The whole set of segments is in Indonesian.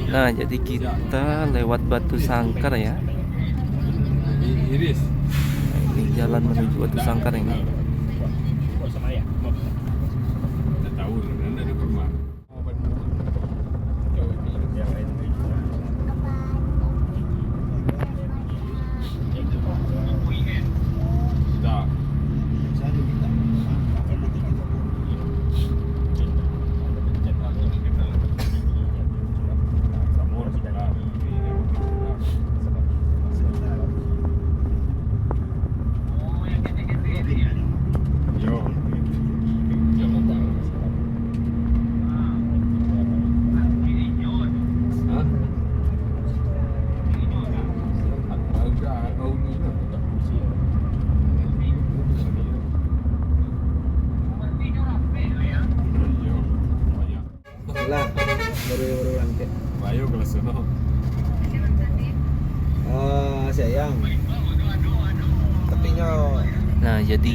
Nah, jadi kita lewat Batu Sangkar ya. Iris. Nah, ini jalan menuju Batu Sangkar ini. Tak tahu lah, ada rumah. Dah. Lah, baru lanjut. Bayu kalau sono. Sayang. Tapi nyo Nah, jadi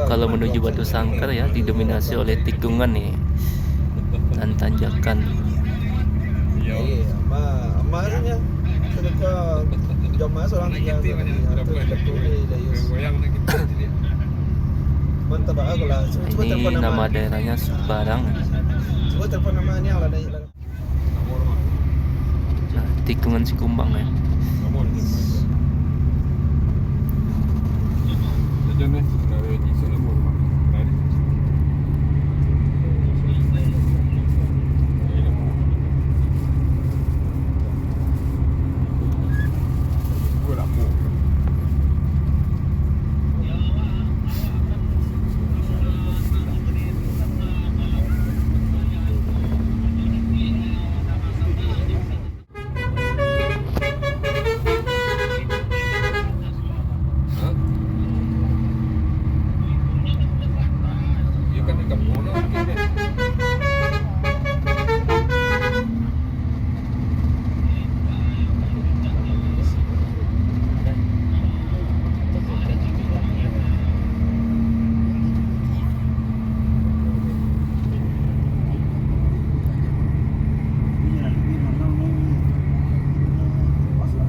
kalau menuju Batu Sangkar ya didominasi oleh tikungan nih dan tanjakan. iya, amarnya sedekah jam masuk orang tinggal Goyang nak kita jadi. mantap aku lah. Coba Ini telepon nama daerahnya Subarang. Coba telepon namanya lah dari Nah, tikungan Sikumbang ya. Nomor. Jajan dari Jisoo nomor. Dari. Gua lapor. Dia kan dekat Mono mungkin dia.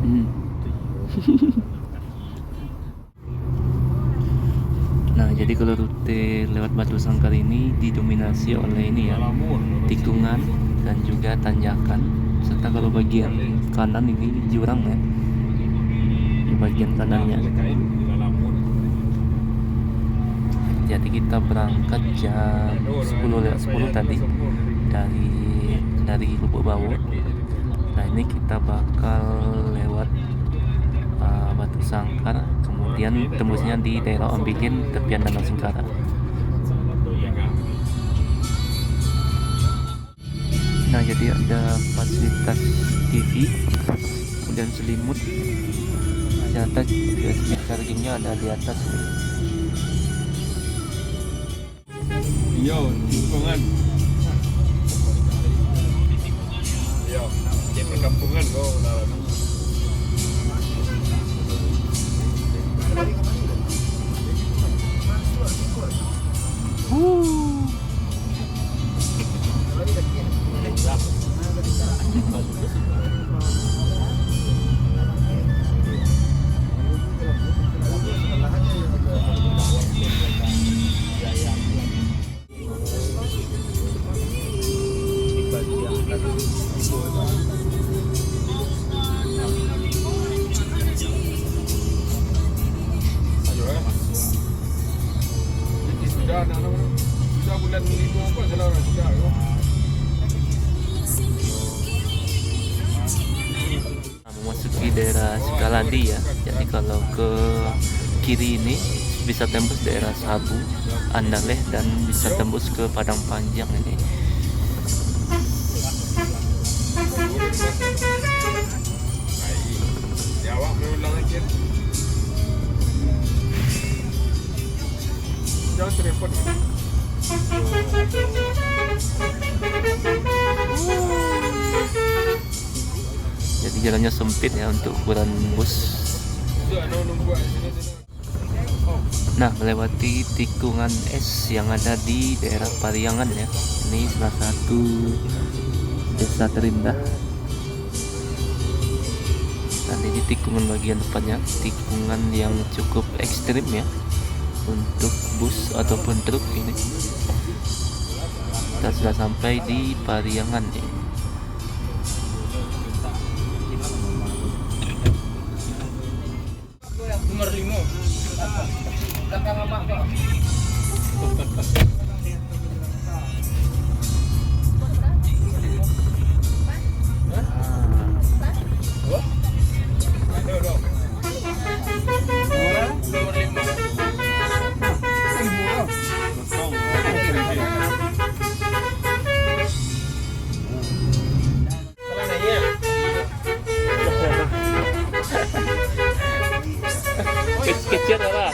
Hmm. Nah, jadi kalau rute lewat Batu Sangkar ini didominasi oleh ini ya, tikungan dan juga tanjakan. Serta kalau bagian kanan ini jurang ya. Di bagian kanannya. Jadi kita berangkat jam 10:10 tadi dari Lubuk Bawor. Nah, ini kita bakal lewat Batu Sangkar, kemudian tembusnya di daerah Ombilin, tepian Danau Singkara. Nah, jadi ada fasilitas TV, kemudian selimut, ternyata USB chargingnya ada di atas. Yo, tikungan. Yo, di perkampungan kau lah. Sudah bulan 5 apa salah orang sudah. Memasuki daerah Sukaladi ya. Jadi kalau ke kiri ini bisa tembus daerah Sabu, Andaleh, dan bisa tembus ke Padang Panjang ini. Jawab berulang lagi. Jangan telepon. Jadi jalannya sempit ya untuk ukuran bus. Nah, melewati tikungan es yang ada di daerah Pariangan ya. Ini salah satu desa terindah Jadi tikungan bagian depannya tikungan yang cukup ekstrim ya untuk bus ataupun truk ini. Kita sudah sampai di Pariangan nih. Nomor 5. Belakang apa kok? Kecil ada.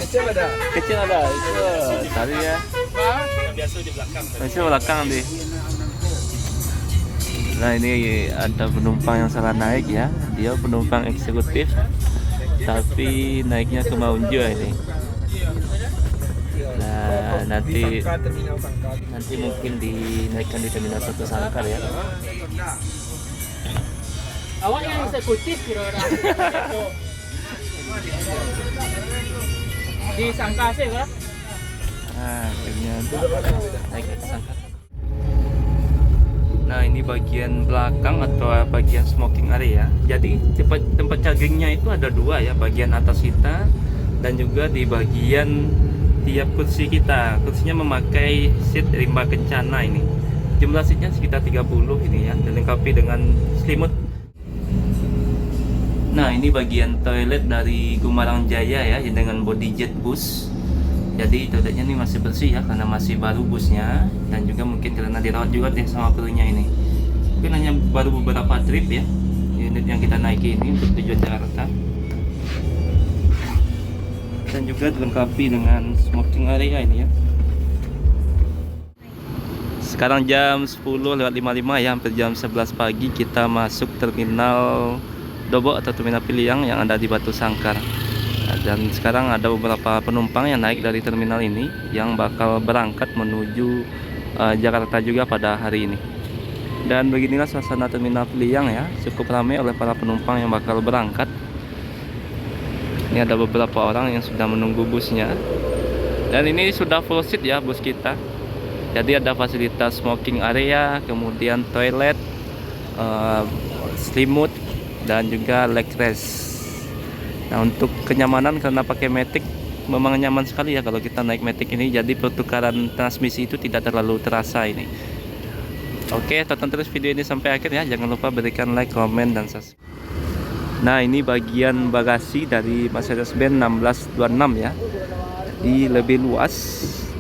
Kecil ada. Kecil ada. Itu tadi ya. Biasa di belakang. Masih belakang deh. Nah ini ada penumpang yang salah naik ya. Dia penumpang eksekutif, tapi naiknya ke Maunjo ini. Nah nanti mungkin dinaikkan di terminal 1 Sangkar ya. Awak yang eksekutif kira-kira. Di Sangkase kah? Nah akhirnya naik ke Sangkar. Nah ini bagian belakang atau bagian smoking area. Jadi tempat chargingnya itu ada dua ya, bagian atas kita dan juga di bagian tiap kursi kita. Kursinya memakai seat rimba kencana ini. Jumlah seatnya sekitar 30 ini ya, dilengkapi dengan selimut. Nah ini bagian toilet dari Gumarang Jaya ya, dengan body jet bus. Jadi toiletnya ini masih bersih ya, karena masih baru busnya, dan juga mungkin karena dirawat juga deh sama krunya ini. Mungkin hanya baru beberapa trip ya unit yang kita naiki ini untuk tujuan Jakarta. Dan juga dilengkapi dengan smoking area ini ya. Sekarang jam 10:55 ya, hampir jam 11 pagi kita masuk terminal Dobo atau terminal Piliang yang ada di Batu Sangkar. Nah, dan sekarang ada beberapa penumpang yang naik dari terminal ini yang bakal berangkat menuju Jakarta juga pada hari ini. Dan beginilah suasana terminal Piliang ya, cukup ramai oleh para penumpang yang bakal berangkat. Ini ada beberapa orang yang sudah menunggu busnya. Dan ini sudah full seat ya bus kita. Jadi ada fasilitas smoking area, kemudian toilet, selimut, dan juga leg rest. Nah untuk kenyamanan karena pakai Matic memang nyaman sekali ya kalau kita naik Matic ini. Jadi pertukaran transmisi itu tidak terlalu terasa ini. Oke, tonton terus video ini sampai akhir ya. Jangan lupa berikan like, komen, dan subscribe. Nah ini bagian bagasi dari Mercedes-Benz 1626 ya. Jadi lebih luas,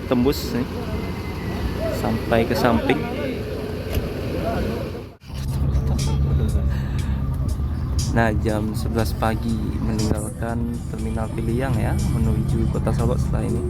tembus nih sampai ke samping. Nah jam 11 pagi meninggalkan terminal Piliang ya, menuju kota Solo setelah ini.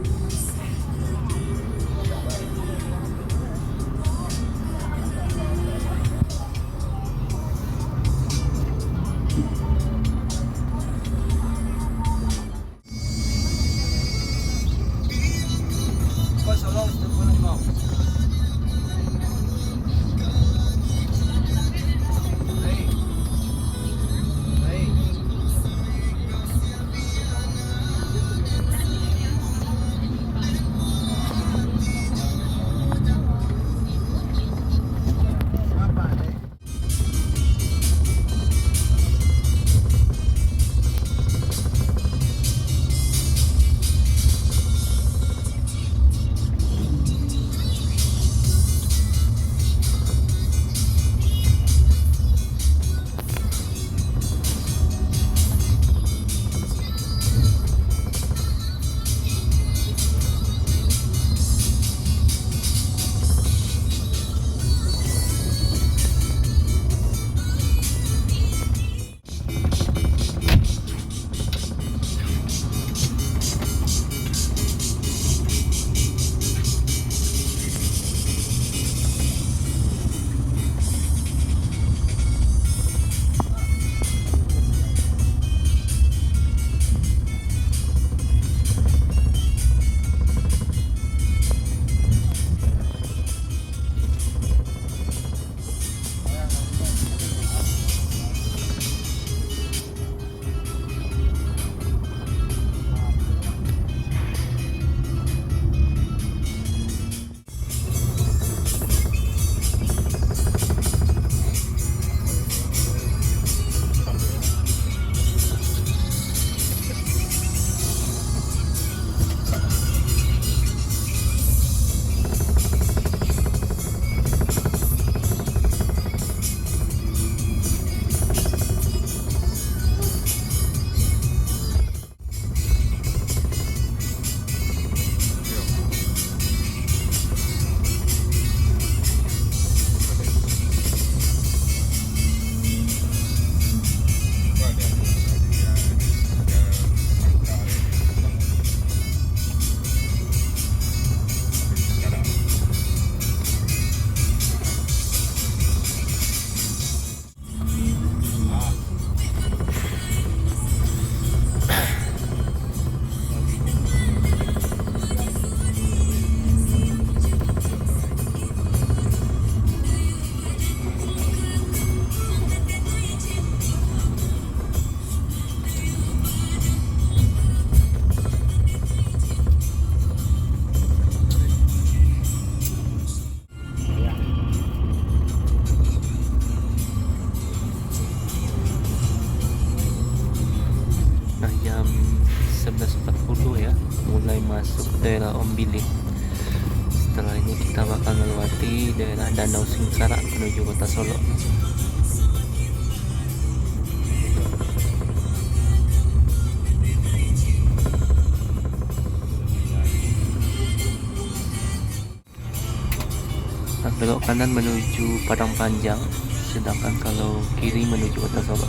masuk daerah Ombilin. Setelah ini kita bakal melewati daerah Danau Singsara menuju kota Solo. Nah, belok kanan menuju Padang Panjang, sedangkan kalau kiri menuju kota Solo.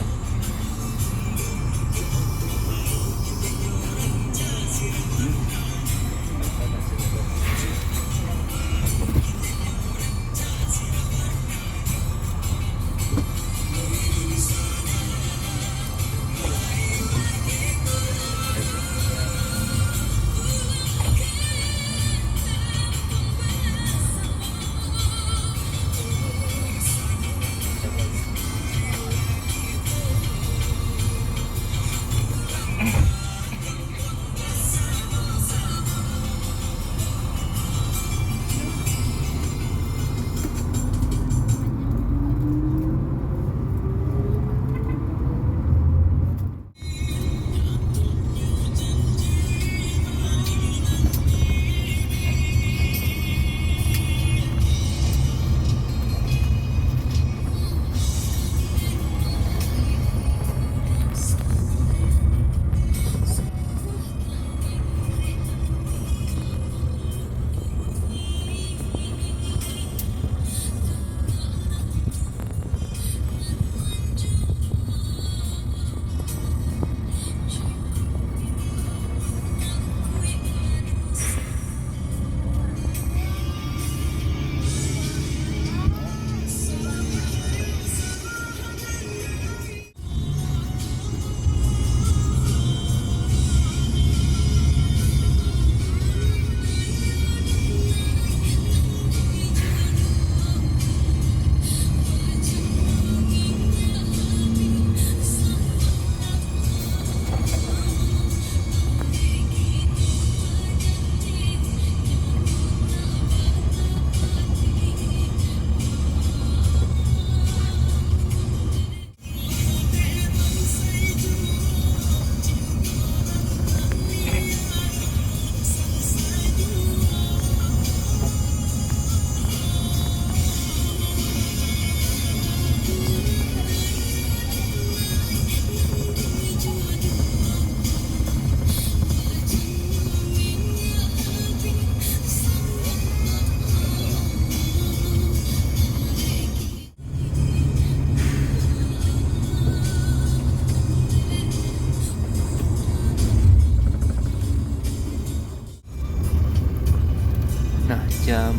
Jam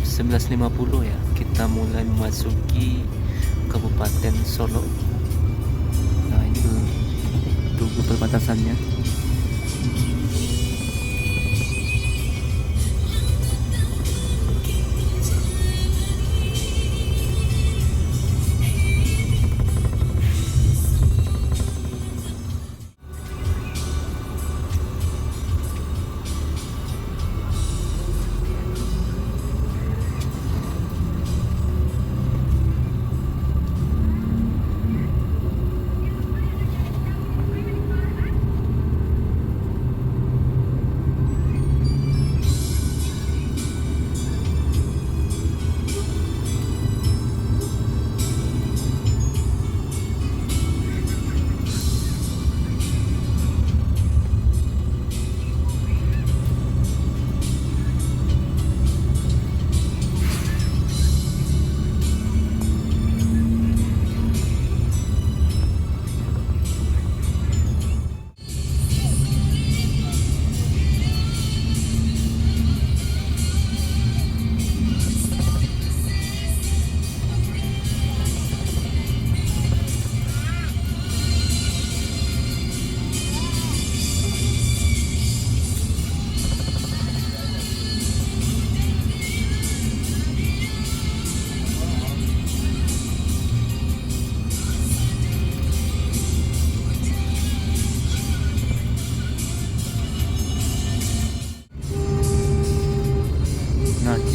11.50 ya, kita mulai memasuki Kabupaten Solo. Nah, ini tunggu perbatasannya.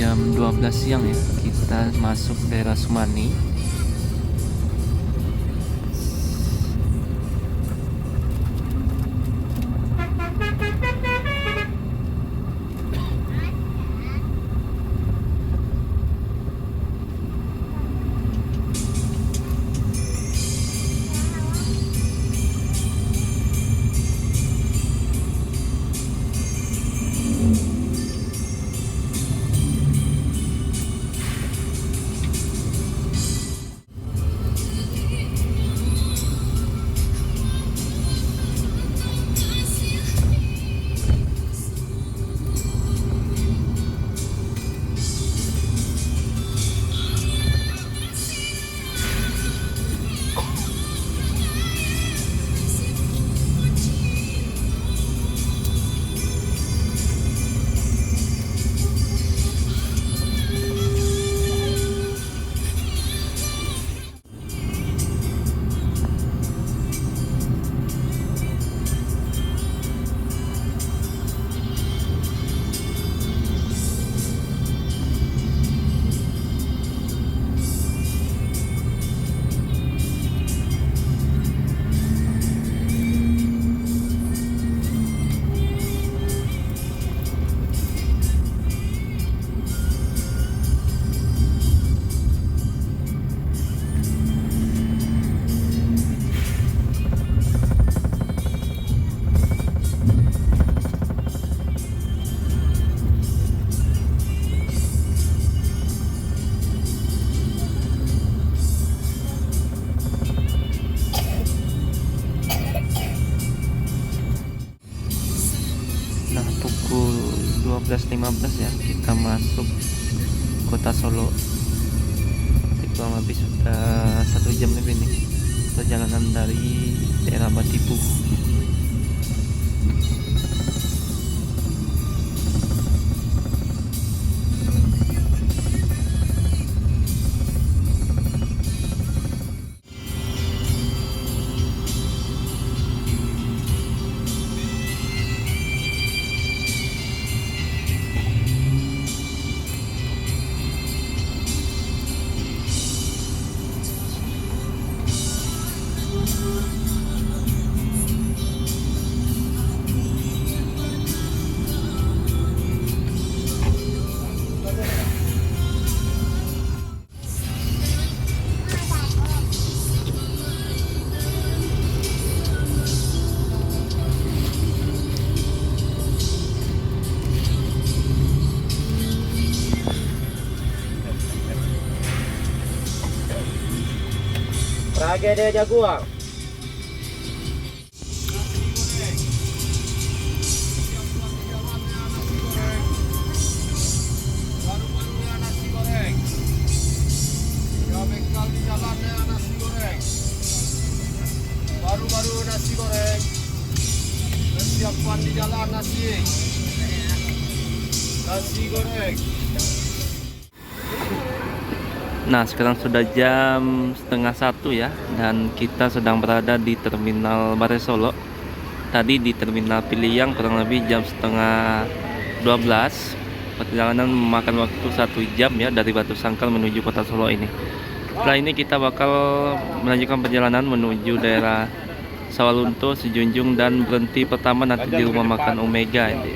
Jam 12 siang ya, kita masuk daerah Sumani. sudah pukul 12.15 ya, kita masuk kota Solo. Kurang lebih sudah 1 jam lebih nih perjalanan dari daerah Batipu. Tragedi jaguar. Baru-barunya nasi goreng. Ya bengkel di jalannya nasi goreng. Baru-baru nasi goreng. Persiapan di jalan nasi. Nasi goreng. Nah, sekarang sudah jam 12:30 ya, dan kita sedang berada di Terminal Bare Solo. Tadi di Terminal Piliang kurang lebih jam 11:30. Perjalanan memakan waktu 1 jam ya dari Batu Sangkal menuju kota Solo ini. Setelah ini kita bakal melanjutkan perjalanan menuju daerah Sawalunto, Sejunjung, dan berhenti pertama nanti di rumah makan Omega ini.